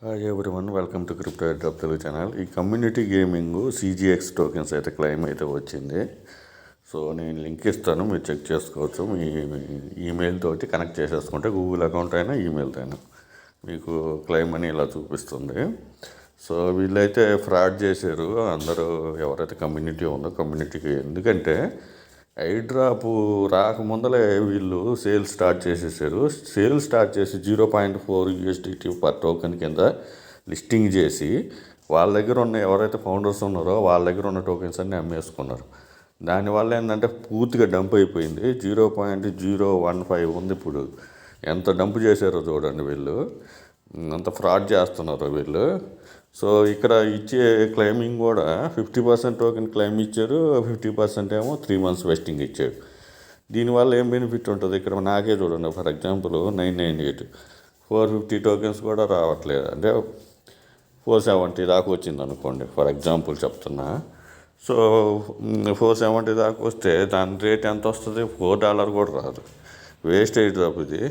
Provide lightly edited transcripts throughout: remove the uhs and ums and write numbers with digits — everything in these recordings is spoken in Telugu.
Hi everyone, welcome to crypto drop Telugu channel. ఈ కమ్యూనిటీ గేమింగ్ CGX టోకెన్స్ అయితే క్లెయిమ్ అయితే వచ్చింది. సో నేను లింక్ ఇస్తాను, మీరు చెక్ చేసుకోవచ్చు. మీ ఈమెయిల్ తోటి కనెక్ట్ చేసేసుకుంటే గూగుల్ అకౌంట్ అయినా ఈమెయిల్తో అయినా మీకు క్లెయిమ్ అని ఇలా చూపిస్తుంది. సో వీళ్ళైతే ఫ్రాడ్ చేశారు అందరూ, ఎవరైతే కమ్యూనిటీ ఉందో కమ్యూనిటీకి. ఎందుకంటే ఐడ్రాప్ రాకముందలే వీళ్ళు సేల్ స్టార్ట్ చేసేసారు. సేల్ స్టార్ట్ చేసి 0.4 USDT పర్ టోకెన్ కింద లిస్టింగ్ చేసి వాళ్ళ దగ్గర ఉన్న ఎవరైతే ఫౌండర్స్ ఉన్నారో వాళ్ళ దగ్గర ఉన్న టోకెన్స్ అన్నీ అమ్మేసుకున్నారు. దానివల్ల ఏంటంటే పూర్తిగా డంప్ అయిపోయింది. 0.015 ఉంది ఇప్పుడు. ఎంత డంప్ చేశారో చూడండి వీళ్ళు, అంత ఫ్రాడ్ చేస్తున్నారు వీళ్ళు. సో ఇక్కడ ఇచ్చే క్లెయిమింగ్ కూడా 50% టోకెన్ క్లెయిమ్ ఇచ్చారు, 50% ఏమో 3 months వెస్టింగ్ ఇచ్చారు. దీనివల్ల ఏం బెనిఫిట్ ఉంటుంది? ఇక్కడ నాకే చూడండి, ఫర్ ఎగ్జాంపుల్ 998 450 టోకెన్స్ కూడా రావట్లేదు. అంటే 470 దాకా వచ్చింది అనుకోండి, ఫర్ ఎగ్జాంపుల్ చెప్తున్నా. సో 470 దాకా వస్తే దాని రేట్ ఎంత వస్తుంది? $4 కూడా రాదు. వేస్ట్ డ్రాప్ ఇది.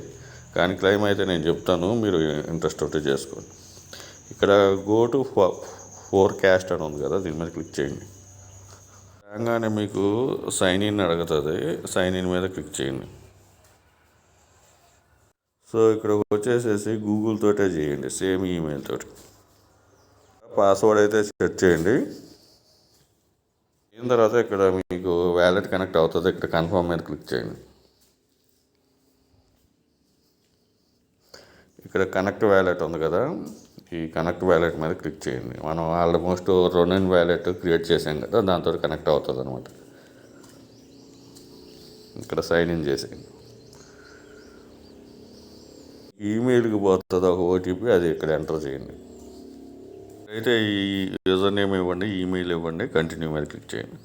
కానీ క్లెయిమ్ అయితే నేను చెప్తాను, మీరు ఇంట్రెస్ట్ ఉంటే చేసుకోండి. ఇక్కడ గో టు ఫోర్కాస్ట్ అని ఉంది కదా, దీని మీద క్లిక్ చేయండి. రాగానే మీకు సైన్ ఇన్ అడుగుతుంది, సైన్ ఇన్ మీద క్లిక్ చేయండి. సో ఇక్కడ వచ్చేసేసి గూగుల్ తోటే చేయండి, సేమ్ ఈమెయిల్ తోటి. పాస్వర్డ్ అయితే సెట్ చేయండి. దీని తర్వాత ఇక్కడ మీకు వ్యాలెట్ కనెక్ట్ అవుతుంది, ఇక్కడ కన్ఫర్మ్ మీద క్లిక్ చేయండి. ఇక్కడ కనెక్ట్ వ్యాలెట్ ఉంది కదా, ఈ కనెక్ట్ వ్యాలెట్ మీద క్లిక్ చేయండి. మనం ఆల్మోస్ట్ రొనిన్ వ్యాలెట్ క్రియేట్ చేసాం కదా, దాంతో కనెక్ట్ అవుతుంది అనమాట. ఇక్కడ సైన్ ఇన్ చేసేయండి. ఈమెయిల్కి పోతుంది ఒక OTP, అది ఇక్కడ ఎంటర్ చేయండి. అయితే ఈ యూజర్ నేమ్ ఇవ్వండి, ఈమెయిల్ ఇవ్వండి, కంటిన్యూ మీద క్లిక్ చేయండి.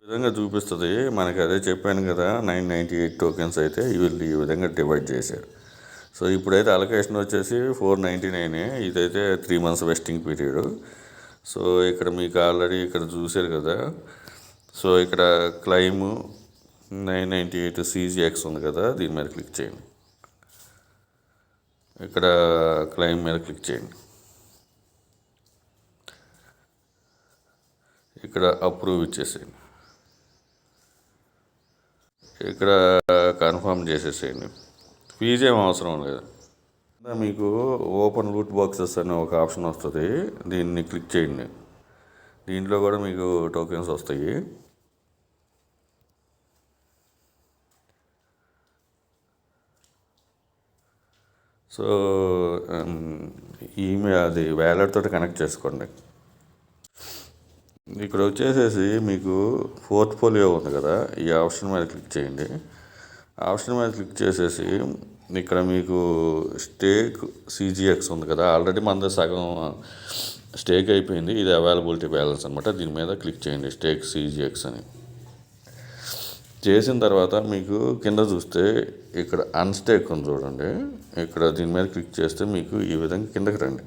ఈ విధంగా చూపిస్తుంది మనకి. అదే చెప్పాను కదా, 998 టోకెన్స్ అయితే వీళ్ళు ఈ విధంగా డివైడ్ చేశారు. సో ఇప్పుడైతే అలొకేషన్ వచ్చేసి 499. ఇదైతే 3 months వెస్టింగ్ పీరియడ్. సో ఇక్కడ మీకు ఆల్రెడీ ఇక్కడ చూశారు కదా. సో ఇక్కడ క్లెయిమ్ 998 CGX ఉంది కదా, దీని మీద క్లిక్ చేయండి. ఇక్కడ క్లెయిమ్ మీద క్లిక్ చేయండి. ఇక్కడ అప్రూవ్ ఇచ్చేసేయండి. ఇక్కడ కన్ఫర్మ్ చేసేసేయండి. ఫీజు ఏం అవసరం లేదు. మీకు ఓపెన్ లూట్ బాక్సెస్ అనే ఒక ఆప్షన్ వస్తుంది, దీన్ని క్లిక్ చేయండి. దీంట్లో కూడా మీకు టోకెన్స్ వస్తాయి. సో అది వ్యాలెట్ తోటి కనెక్ట్ చేసుకోండి. ఇక్కడ వచ్చేసేసి మీకు పోర్ట్ఫోలియో ఉంది కదా, ఈ ఆప్షన్ మీద క్లిక్ చేయండి. ఆప్షన్ మీద క్లిక్ చేసేసి ఇక్కడ మీకు స్టేక్ CGX ఉంది కదా, ఆల్రెడీ మన సగం స్టేక్ అయిపోయింది. ఇది అవైలబిలిటీ బ్యాలెన్స్ అనమాట. దీని మీద క్లిక్ చేయండి, స్టేక్ CGX అని. చేసిన తర్వాత మీకు కింద చూస్తే ఇక్కడ అన్స్టేక్ ఉంది చూడండి. ఇక్కడ దీని మీద క్లిక్ చేస్తే మీకు ఈ విధంగా కిందకి రండి.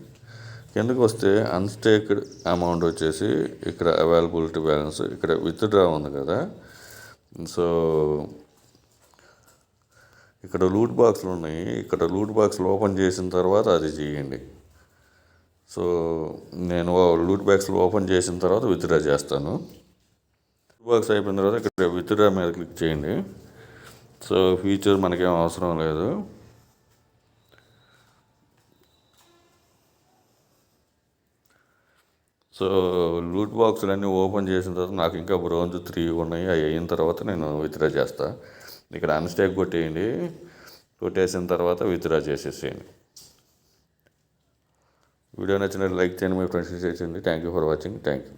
కిందకి వస్తే అన్స్టేక్డ్ అమౌంట్ వచ్చేసి ఇక్కడ అవైలబిలిటీ బ్యాలెన్స్, ఇక్కడ విత్డ్రా ఉంది కదా. సో ఇక్కడ లూట్ బాక్స్లు ఉన్నాయి. ఇక్కడ లూట్ బాక్స్లు ఓపెన్ చేసిన తర్వాత అది చేయండి. సో నేను లూట్ బాక్స్లు ఓపెన్ చేసిన తర్వాత విత్డ్రా చేస్తాను. లూట్ బాక్స్ అయిపోయిన తర్వాత ఇక్కడ విత్డ్రా మీద క్లిక్ చేయండి. సో ఫీచర్ మనకేం అవసరం లేదు. సో లూట్ బాక్సులు అన్నీ ఓపెన్ చేసిన తర్వాత నాకు ఇంకా బ్రోంజ్ 3 ఉన్నాయి. అవి అయిన తర్వాత నేను విత్డ్రా చేస్తాను. ఇక్కడ అన్స్టేక్ కొట్టేయండి. కొట్టేసిన తర్వాత విత్డ్రా చేసేసేయండి. వీడియో నచ్చినట్టు లైక్ చేయండి, మీ ఫ్రెండ్స్కి షేర్ చేయండి. Thank you for watching. Thank you.